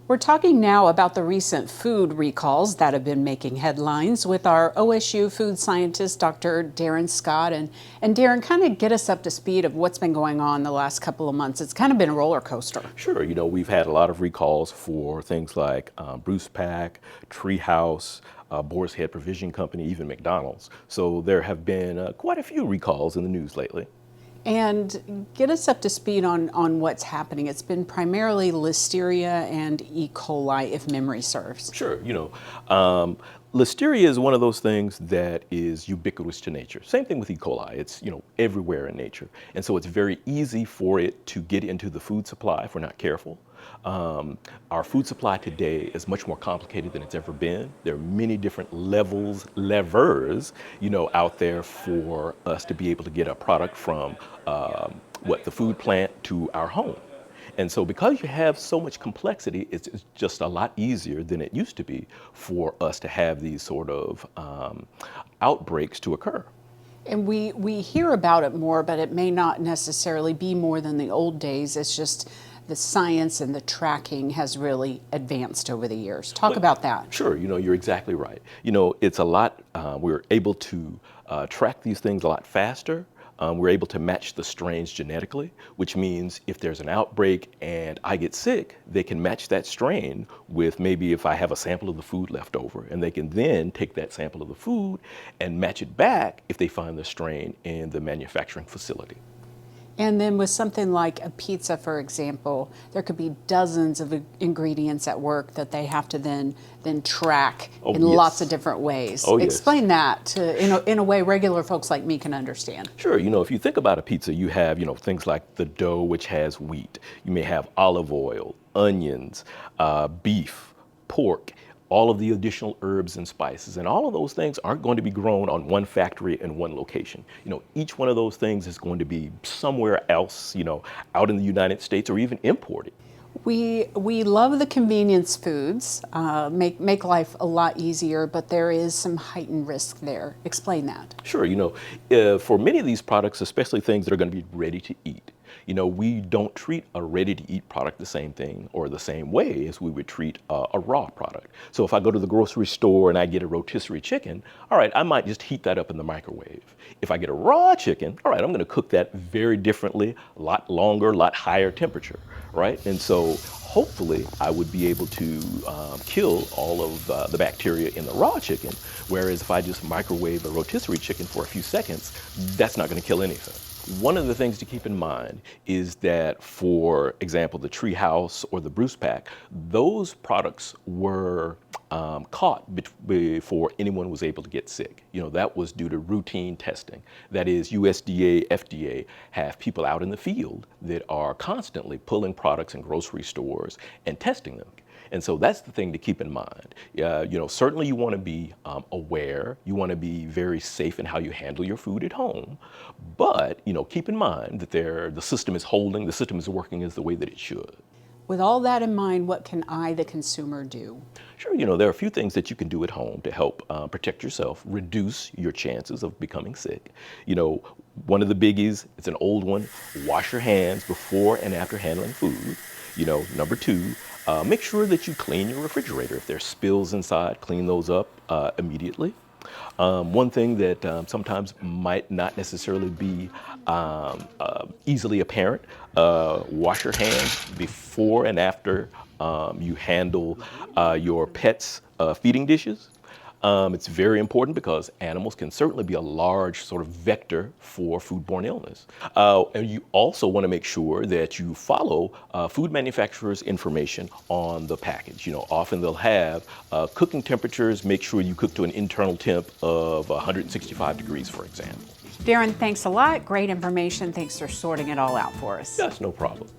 We're talking now about the recent food recalls that have been making headlines with our OSU food scientist, Dr. Darren Scott. And Darren, kind of get us up to speed of what's been going on the last couple of months. It's kind of been a roller coaster. Sure, we've had a lot of recalls for things like Bruce Pack, Treehouse, Boar's Head Provision Company, even McDonald's. So there have been quite a few recalls in the news lately. And get us up to speed on what's happening. It's been primarily Listeria and E. coli, if memory serves. Sure, Listeria is one of those things that is ubiquitous to nature. Same thing with E. coli. It's, everywhere in nature. And so it's very easy for it to get into the food supply if we're not careful. Our food supply today is much more complicated than it's ever been. There are many different levers, out there for us to be able to get a product from the food plant to our home. And so because you have so much complexity, it's just a lot easier than it used to be for us to have these sort of outbreaks to occur. And we hear about it more, but it may not necessarily be more than the old days. It's just the science and the tracking has really advanced over the years. Talk about that. Sure, you're exactly right. It's a lot, we're able to track these things a lot faster. We're able to match the strains genetically, which means if there's an outbreak and I get sick, they can match that strain with maybe if I have a sample of the food left over, and they can then take that sample of the food and match it back if they find the strain in the manufacturing facility. And then with something like a pizza, for example, there could be dozens of ingredients at work that they have to then track in lots of different ways. Explain that in a way regular folks like me can understand. Sure, if you think about a pizza, you have, things like the dough, which has wheat. You may have olive oil, onions, beef, pork, all of the additional herbs and spices. And all of those things aren't going to be grown on one factory in one location. Each one of those things is going to be somewhere else, out in the United States or even imported. We love the convenience foods, make life a lot easier, but there is some heightened risk there. Explain that. Sure, for many of these products, especially things that are going to be ready to eat, we don't treat a ready-to-eat product the same thing or the same way as we would treat a raw product. So if I go to the grocery store and I get a rotisserie chicken, all right, I might just heat that up in the microwave. If I get a raw chicken, all right, I'm going to cook that very differently, a lot longer, a lot higher temperature, right? And so hopefully I would be able to kill all of the bacteria in the raw chicken, whereas if I just microwave a rotisserie chicken for a few seconds, that's not going to kill anything. One of the things to keep in mind is that, for example, the Treehouse or the Bruce Pack, those products were caught before anyone was able to get sick. That was due to routine testing. That is, USDA, FDA have people out in the field that are constantly pulling products in grocery stores and testing them. And so that's the thing to keep in mind. Certainly you want to be aware. You want to be very safe in how you handle your food at home. But, keep in mind that the system is working as the way that it should. With all that in mind, what can I, the consumer, do? Sure, there are a few things that you can do at home to help protect yourself, reduce your chances of becoming sick. One of the biggies, it's an old one, wash your hands before and after handling food. Number two, make sure that you clean your refrigerator. If there's spills inside, clean those up immediately. One thing that sometimes might not necessarily be easily apparent, wash your hands before and after you handle your pet's feeding dishes. It's very important because animals can certainly be a large sort of vector for foodborne illness. And you also want to make sure that you follow food manufacturers' information on the package. Often they'll have cooking temperatures. Make sure you cook to an internal temp of 165 degrees, for example. Darren, thanks a lot. Great information. Thanks for sorting it all out for us. That's no problem.